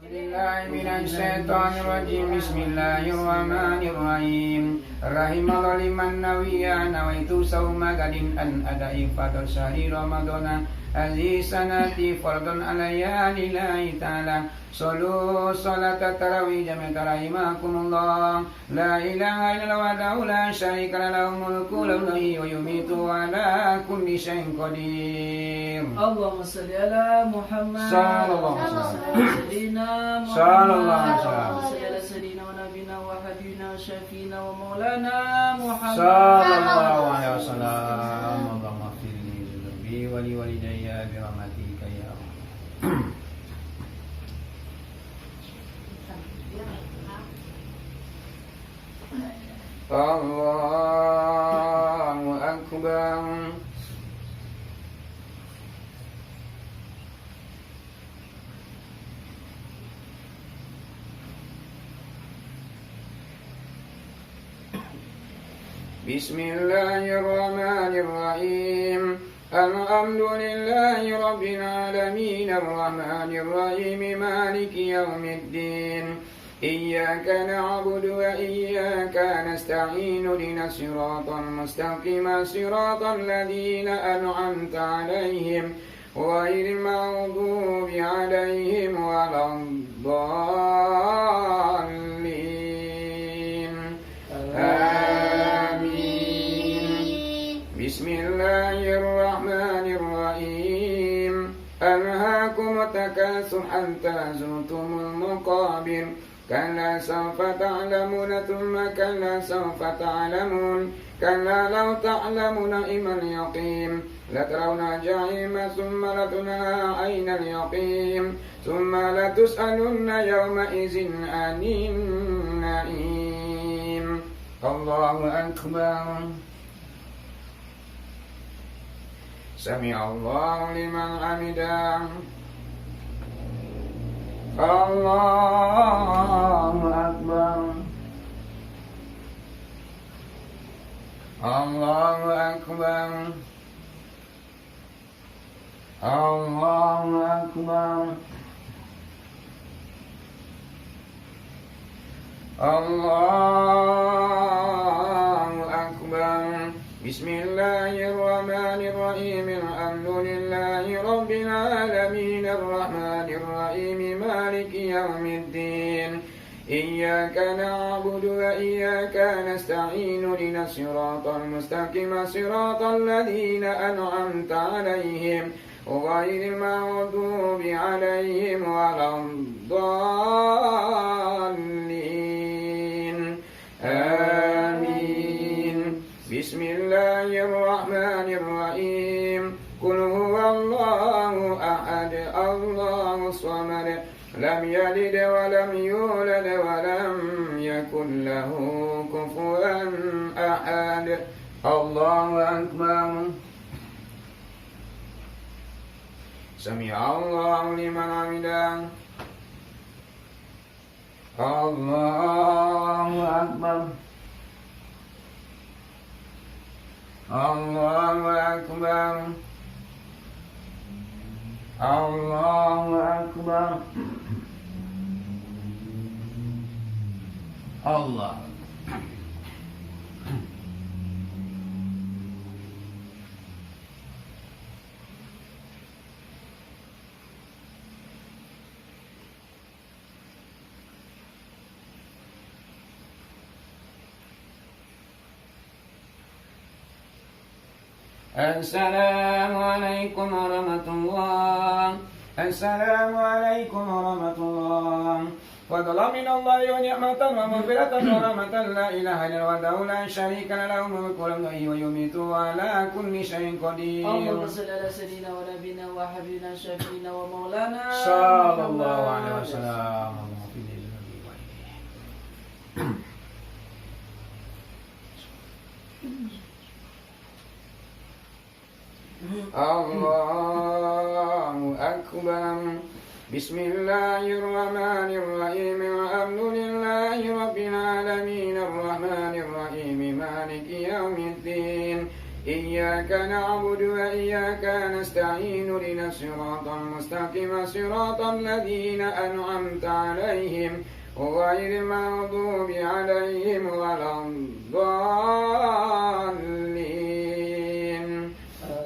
بالله من الشيطان الرجيم بسم الله الرحمن الرحيم رحم الله لمن نويت صوم غد أن أداء فضل شهر رمضان هذه سنتي فرض علي لله تعالى صلوا صلاة التراويح جميعا رحمكم الله لا إله إلا الله وحده لا شريك له له الملك وله يحيي ويميت وعلى كل شيء قدير اللهم صل على محمد صلى الله عليه وسلم سيدنا صلى الله عليه وسلم صل على سيدنا ونبينا وحبيبنا وشفينا ومولانا محمد صلى الله عليه وسلم اللهم اغفر لي ذنوبي ولوالدي برحمتك يا رب الله أكبر بسم الله الرحمن الرحيم الحمد لله رب العالمين الرحمن الرحيم مالك يوم الدين إياك نعبد وإياك نستعين اهدنا الصراط المستقيم صراط الذين أنعمت عليهم غير المغضوب عليهم ولا الضالين آمين بسم الله الرحمن الرحيم ألهاكم التكاثر حتى زرتم المقابر كلا سوف تعلمون ثم كلا سوف تعلمون كلا لو تعلمون علم اليقين لترون الجحيم ثم لترونها عين اليقين ثم لتسألن يومئذ عن النعيم الله أكبر سمع الله لمن حمده الله أكبر الله أكبر الله أكبر الله أكبر بسم الله الرحمن الرحيم الحمد لله رب العالمين الرحمن الرحيم مالك يوم الدين إياك نعبد وإياك نستعين اهدنا الصراط المستقيم صراط الذين أنعمت عليهم غير المغضوب عليهم ولا الضالين آمين بسم الله الرحمن الرحيم قل هو الله أحد الله الصمد لم يلد ولم يولد ولم يكن له كفوا أحد الله أكبر سمع الله لمن حمده الله أكبر الله أكبر الله أكبر الله السلام عليكم ورحمة الله السلام عليكم ورحمة الله فضلا من الله ونعمة ومغفرة ورحمة لا إله إلا الله وحده لا شريك له له الملك وله يحيي ويميت وعلى كل شيء قدير اللهم صل على سيدنا ونبينا وحبيبنا وشفينا ومولانا صلى الله عليه وسلم الله أكبر بسم الله الرحمن الرحيم الحمد لله رب العالمين الرحمن الرحيم مالك يوم الدين إياك نعبد وإياك نستعين اهدنا الصراط المستقيم صراط الذين أنعمت عليهم غير المغضوب عليهم ولا الضالين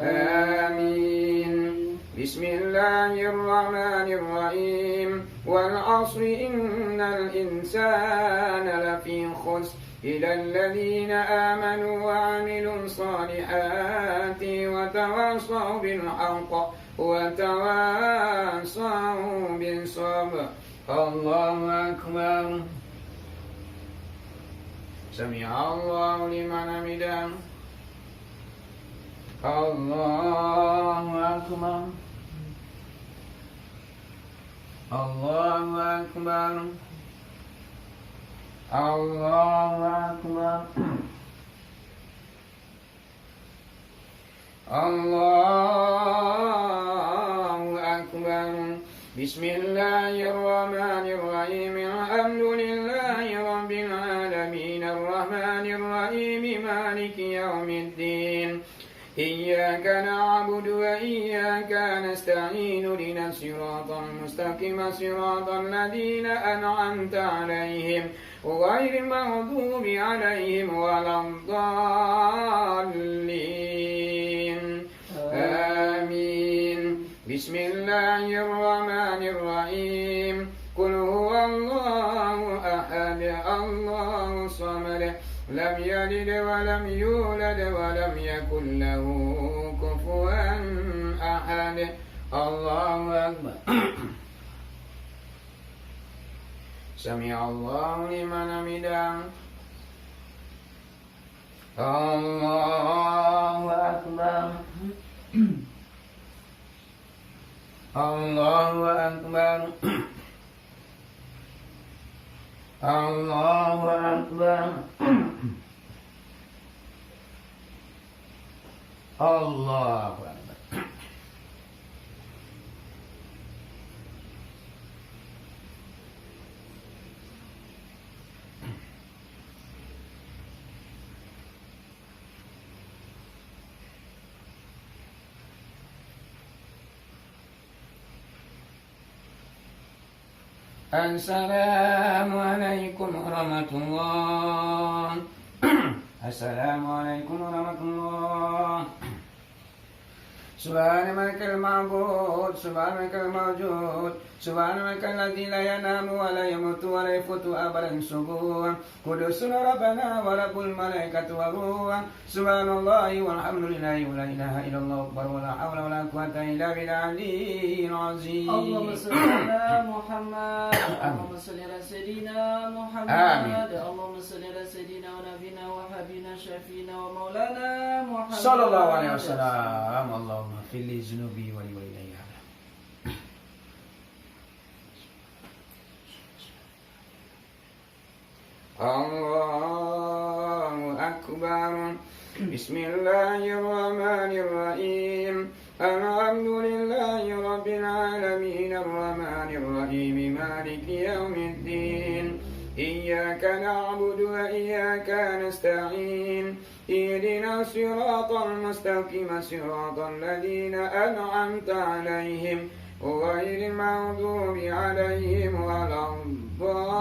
آمين. بسم الله الرحمن الرحيم والعصر إن الإنسان لفي خسر إلى الذين آمنوا وعملوا الصالحات وتواصوا بالحق وتواصوا بالصبر. الله أكبر. سمع الله لمن حمده. الله أكبر. الله أكبر. الله أكبر. الله أكبر. بسم الله الرحمن الرحيم الحمد لله رب العالمين الرحمن الرحيم مالك يوم الدين إياك نعبد وإياك نستعين اهدنا الصراط المستقيم صراط الذين أنعمت عليهم غير المغضوب عليهم ولا الضالين آمين. بسم الله الرحمن الرحيم قل هو الله أحد الله الصمد لم يلد ولم يولد ولم يكن له كفوا أحد. الله أكبر. سمع الله لمن حمده. الله أكبر. الله أكبر. الله أكبر. الله أكبر. السلام عليكم ورحمة الله. السلام عليكم ورحمة الله. سبحان ملك المعبود سبحانك الموجود سبحانك الذي لا ينام ولا يموت ولا يفوت أبدا سبوع قدوس ربنا ورب الملائكة والروح سبحان الله والحمد لله ولا إله إلا الله أكبر ولا حول ولا قوة إلا بالعلي العظيم. اللهم صل على محمد. اللهم صل على سيدنا محمد. اللهم صل على سيدنا ونبينا وحبيبنا شفينا ومولانا محمد صلى الله عليه وسلم. اللهم اغفر لي ذنوبي ولوالدي. الله أكبر. بسم الله الرحمن الرحيم الحمد لله رب العالمين الرحمن الرحيم مالك يوم الدين إياك نعبد وإياك نستعين اهدنا الصراط المستقيم صراط الذين أنعمت عليهم غير المغضوب عليهم ولا الضالين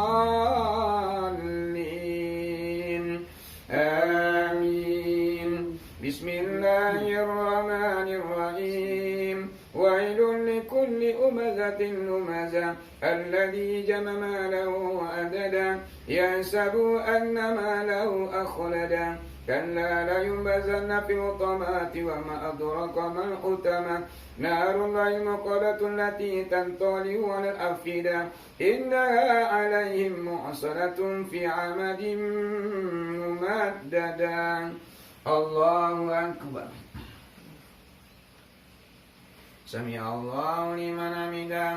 آمين. بسم الله الرحمن الرحيم ويل لكل همزة لمزة الذي جمع ماله وعددا يحسب أن ماله أخلدا كلا لينبذن في الحطمة وما أدرك ما الحطمة نار الله الموقدة التي تنطلق على الأفئدة إنها عليهم مؤصدة في عمد ممددا. الله أكبر. سمع الله لمن حمده.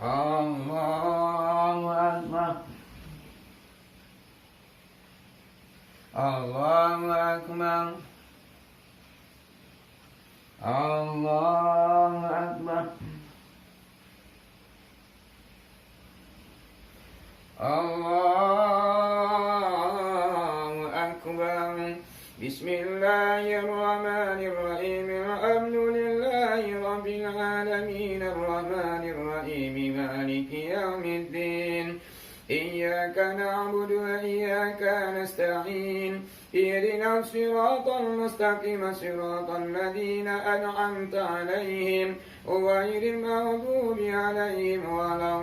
الله أكبر. الله أكبر. الله أكبر. الله أكبر. الله الرحمن الرحيم الحمد لله رب العالمين الرحمن الرحيم مالك يوم الدين إياك نعبد وإياك نستعين اهدنا الصراط المستقيم صراط الذين أنعمت عليهم غير المغضوب عليهم ولا